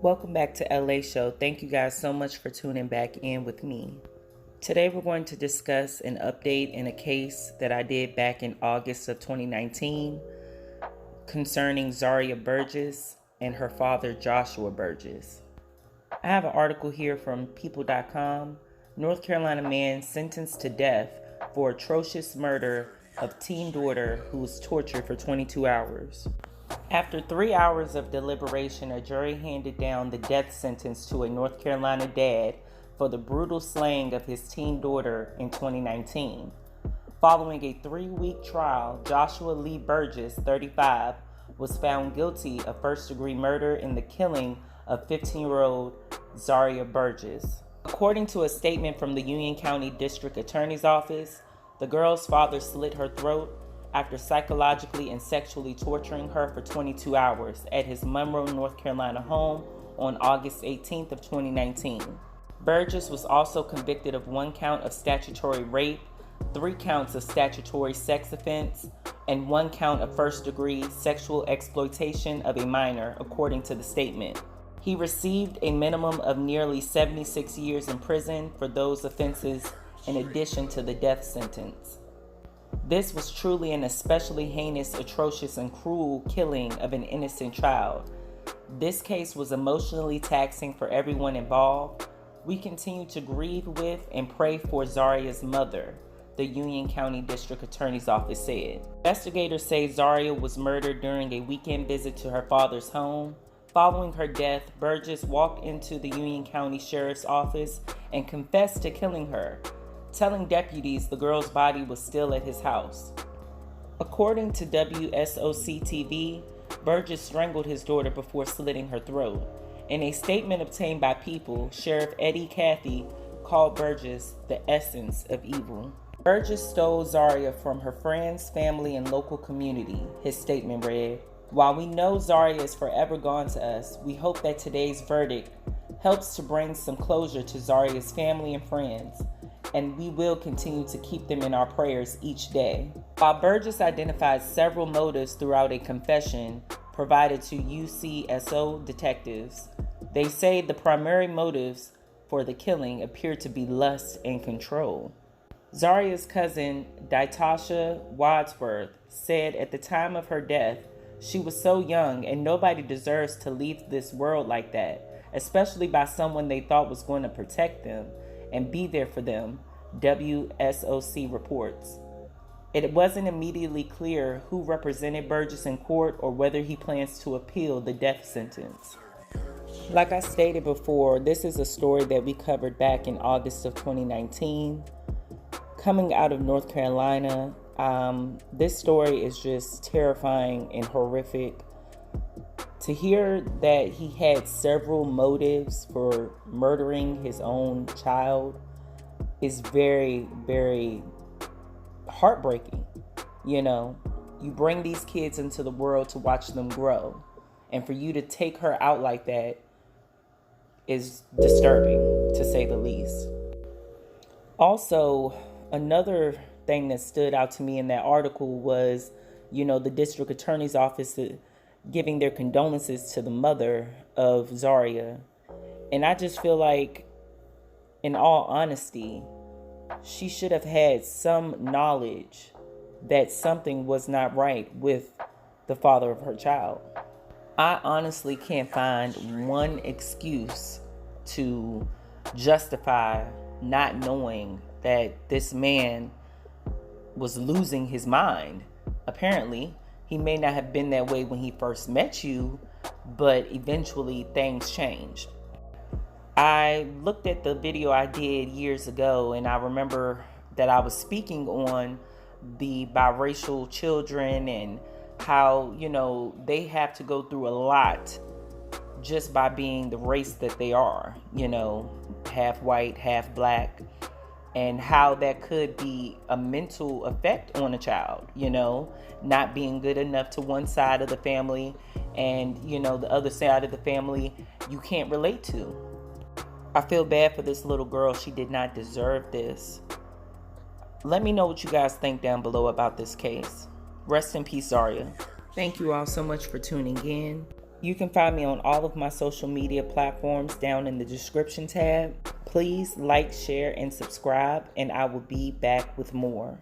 Welcome back to LA Show. Thank you guys so much for tuning back in with me. Today we're going to discuss an update in a case that I did back in August of 2019 concerning Zaria Burgess and her father Joshua Burgess. I have an article here from people.com. North Carolina man sentenced to death for atrocious murder of teen daughter who was tortured for 22 hours. After 3 hours of deliberation, a jury handed down the death sentence to a North Carolina dad for the brutal slaying of his teen daughter in 2019. Following a 3-week trial, Joshua Lee Burgess, 35, was found guilty of first-degree murder in the killing of 15-year-old Zaria Burgess. According to a statement from the Union County District Attorney's Office, the girl's father slit her throat after psychologically and sexually torturing her for 22 hours at his Monroe, North Carolina home on August 18th of 2019. Burgess was also convicted of 1 count of statutory rape, 3 counts of statutory sex offense, and 1 count of first-degree sexual exploitation of a minor, according to the statement. He received a minimum of nearly 76 years in prison for those offenses in addition to the death sentence. This was truly an especially heinous, atrocious, and cruel killing of an innocent child. This case was emotionally taxing for everyone involved. We continue to grieve with and pray for Zaria's mother, the Union County District Attorney's Office said. Investigators say Zaria was murdered during a weekend visit to her father's home. Following her death, Burgess walked into the Union County Sheriff's Office and confessed to killing her, telling deputies the girl's body was still at his house. According to WSOC-TV, Burgess strangled his daughter before slitting her throat. In a statement obtained by People, Sheriff Eddie Cathy called Burgess the essence of evil. Burgess stole Zaria from her friends, family, and local community, his statement read. While we know Zaria is forever gone to us, we hope that today's verdict helps to bring some closure to Zaria's family and friends, and we will continue to keep them in our prayers each day. While Burgess identified several motives throughout a confession provided to UCSO detectives, they say the primary motives for the killing appear to be lust and control. Zaria's cousin, Ditasha Wadsworth, said at the time of her death, she was so young and nobody deserves to leave this world like that, especially by someone they thought was going to protect them and be there for them, WSOC reports. It wasn't immediately clear who represented Burgess in court or whether he plans to appeal the death sentence. Like I stated before, this is a story that we covered back in August of 2019. Coming out of North Carolina, this story is just terrifying and horrific. To hear that he had several motives for murdering his own child is very, very heartbreaking. You know, you bring these kids into the world to watch them grow, and for you to take her out like that is disturbing, to say the least. Also, another thing that stood out to me in that article was, the district attorney's office giving their condolences to the mother of Zaria. And I just feel like, in all honesty, she should have had some knowledge that something was not right with the father of her child. I honestly can't find one excuse to justify not knowing that this man was losing his mind. Apparently, he may not have been that way when he first met you, but eventually things changed. I looked at the video I did years ago, and I remember that I was speaking on the biracial children and how, they have to go through a lot just by being the race that they are, half white, half black, and how that could be a mental effect on a child, not being good enough to one side of the family and, the other side of the family you can't relate to. I feel bad for this little girl. She did not deserve this. Let me know what you guys think down below about this case. Rest in peace, Zaria. Thank you all so much for tuning in. You can find me on all of my social media platforms down in the description tab. Please like, share, and subscribe, and I will be back with more.